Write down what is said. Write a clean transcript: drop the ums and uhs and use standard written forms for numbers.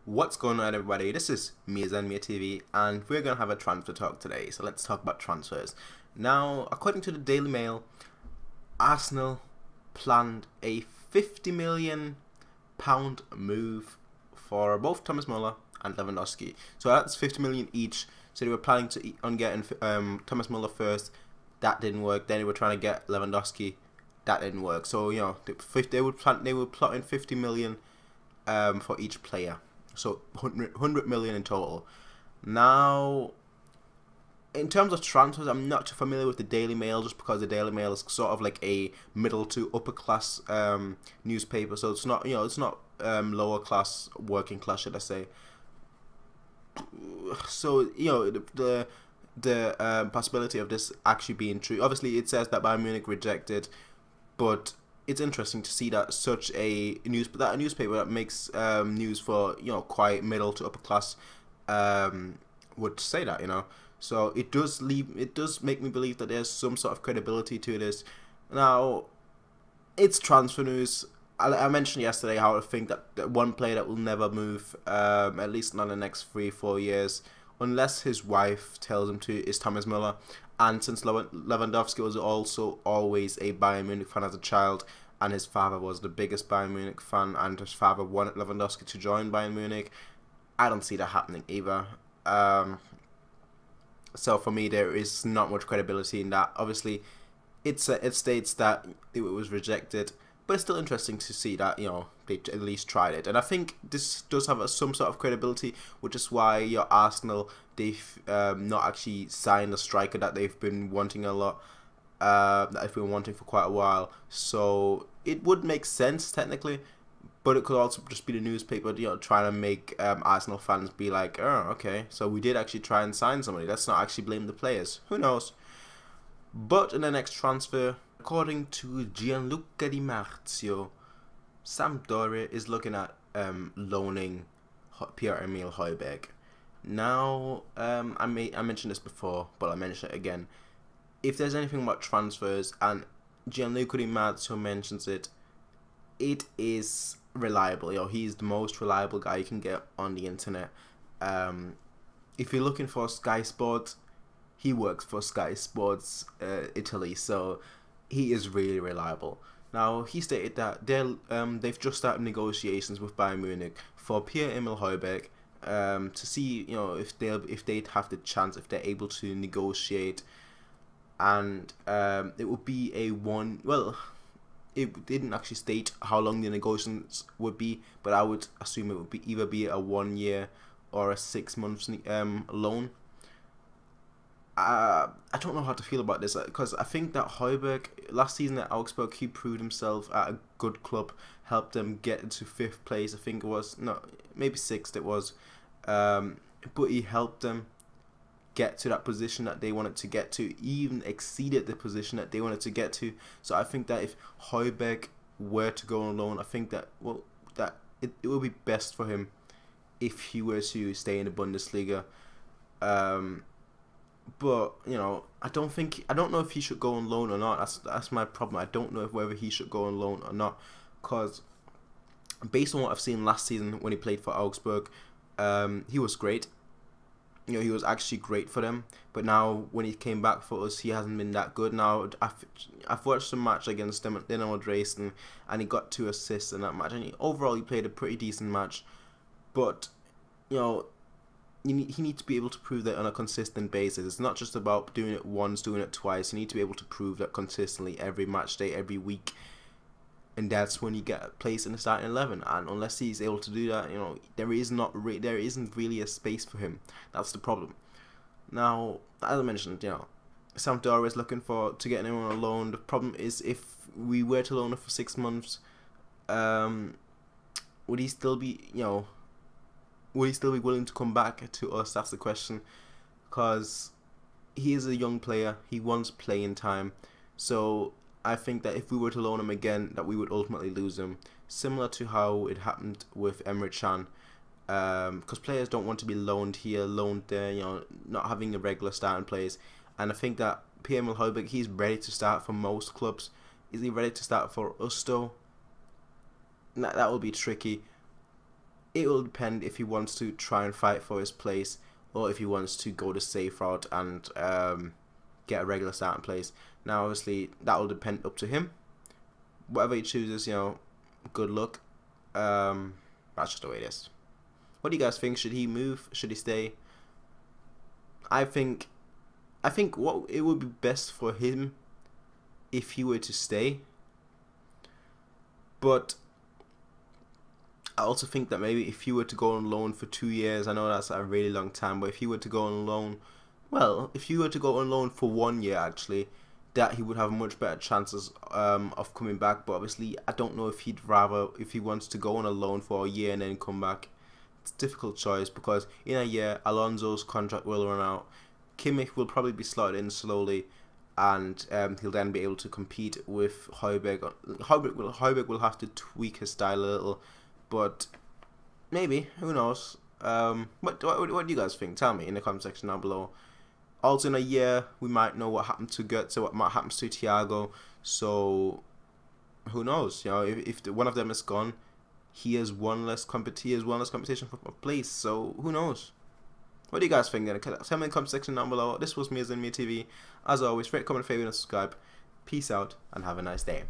What's going on, everybody? This is me, Zenmia TV, and we're going to have a transfer talk today. So let's talk about transfers. Now, according to the Daily Mail, Arsenal planned a £50 million move for both Thomas Müller and Lewandowski. So that's 50 million each. So they were planning on getting Thomas Müller first. That didn't work. Then they were trying to get Lewandowski. That didn't work. So they were plotting 50 million for each player. So 100 million in total. Now, in terms of transfers, I'm not too familiar with the Daily Mail, just because the Daily Mail is sort of like a middle to upper class newspaper. So it's not lower class, working class, should I say? So the possibility of this actually being true. Obviously, it says that Bayern Munich rejected, but it's interesting to see that such a newspaper that makes news for quite middle to upper class would say that, So it does make me believe that there's some sort of credibility to this. Now, it's transfer news. I mentioned yesterday how I think that one player that will never move, at least not in the next 3-4 years, unless his wife tells him to, is Thomas Müller. And since Lewandowski was also always a Bayern Munich fan as a child, and his father was the biggest Bayern Munich fan, and his father wanted Lewandowski to join Bayern Munich, I don't see that happening either. So for me, there is not much credibility in that. Obviously, it states that it was rejected, but it's still interesting to see that they at least tried it. And I think this does have some sort of credibility, which is why your Arsenal, they've not actually signed a striker that they've been wanting a lot, that they've been wanting for quite a while. So it would make sense technically, but it could also just be the newspaper, trying to make Arsenal fans be like, oh, okay, so we did actually try and sign somebody. Let's not actually blame the players. Who knows? But in the next transfer, according to Gianluca Di Marzio, Sampdoria is looking at loaning Pierre-Emile Hojbjerg. Now, I mentioned this before, but I'll mention it again. If there's anything about transfers, and Gianluca Di Marzio mentions it, it is reliable. He's the most reliable guy you can get on the internet. If you're looking for Sky Sports, he works for Sky Sports Italy, so he is really reliable. Now, he stated that they've just started negotiations with Bayern Munich for Pierre-Emile Hojbjerg to see if they'd have the chance, if they're able to negotiate, and it would be it didn't actually state how long the negotiations would be, but I would assume it would either be a 1 year or a 6 months loan. I don't know how to feel about this, because I think that Hojbjerg last season at Augsburg, he proved himself at a good club, helped them get into 5th place. I think it was, no, maybe 6th it was, but he helped them get to that position that they wanted to get to, even exceeded the position that they wanted to get to. So I think that if Hojbjerg were to go on loan, I think that it would be best for him if he were to stay in the Bundesliga. But I don't know if he should go on loan or not. That's my problem. I don't know whether he should go on loan or not, because based on what I've seen last season when he played for Augsburg, he was great. He was actually great for them. But now when he came back for us, he hasn't been that good. Now I've watched some match against them at Dinamo Dresden, and he got 2 assists in that match. And overall, he played a pretty decent match. But he needs to be able to prove that on a consistent basis. It's not just about doing it once, doing it twice. You need to be able to prove that consistently every match day, every week. And that's when you get a place in the starting 11. And unless he's able to do that, there isn't really a space for him. That's the problem. Now, as I mentioned, Sampdoria is looking to get him on a loan. The problem is, if we were to loan him for 6 months, would he still be, willing to come back to us? That's the question. Because he is a young player. He wants playing time. So I think that if we were to loan him again, that we would ultimately lose him. Similar to how it happened with Emre Can. Because players don't want to be loaned here, loaned there, not having a regular starting place. And I think that Pierre-Emile Hojbjerg, he's ready to start for most clubs. Is he ready to start for us though? That will be tricky. it will depend if he wants to try and fight for his place or if he wants to go the safe route and get a regular starting place. Now, obviously, that will depend up to him. Whatever he chooses, good luck. That's just the way it is. What do you guys think? Should he move? Should he stay? I think what it would be best for him if he were to stay. But I also think that maybe if he were to go on loan for 2 years, I know that's a really long time, but if he were to go on loan, if he were to go on loan for 1 year, actually, that he would have much better chances of coming back. But obviously, I don't know if if he wants to go on a loan for a year and then come back. It's a difficult choice because in a year, Alonso's contract will run out. Kimmich will probably be slotted in slowly, and he'll then be able to compete with Hojbjerg. Hojbjerg will have to tweak his style a little, but maybe, who knows. What do you guys think? Tell me in the comment section down below. Also, in a year, we might know what happened to Götze, what might happen to Thiago. So, who knows? If one of them is gone, he has one less competition for a place. So, who knows? What do you guys think? Tell me in the comment section down below. This was me, as in me TV. As always, rate, comment, favorite, and subscribe. Peace out, and have a nice day.